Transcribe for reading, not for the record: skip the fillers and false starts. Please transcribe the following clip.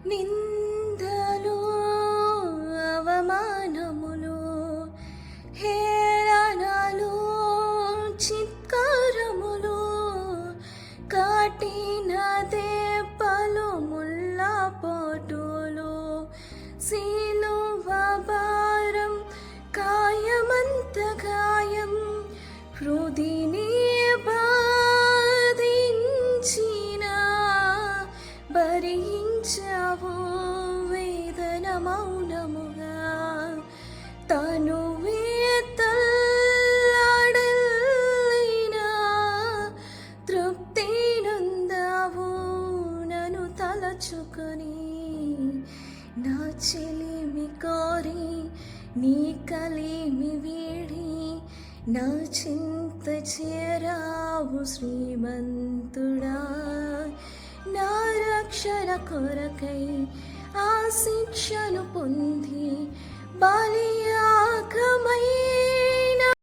నిందలు అవమానములు హేళనలు చిత్కారములు కాటిన దెబ్బలు ముళ్ళ పోటులు సిలువ భారం కాయమంత గాయం హృదిని బాధించిన భరించావు వేదన మౌనముగా తనువే తల్లాడలినా తృప్తి నొందావు నన్ను తలచుకొని నా చెలిమి కోరి నీ కలిమి వీడి నా చింత చేరావు శ్రీమంతుడా నా రక్షణ కొరకై ఆ శిక్షను పొంది బలి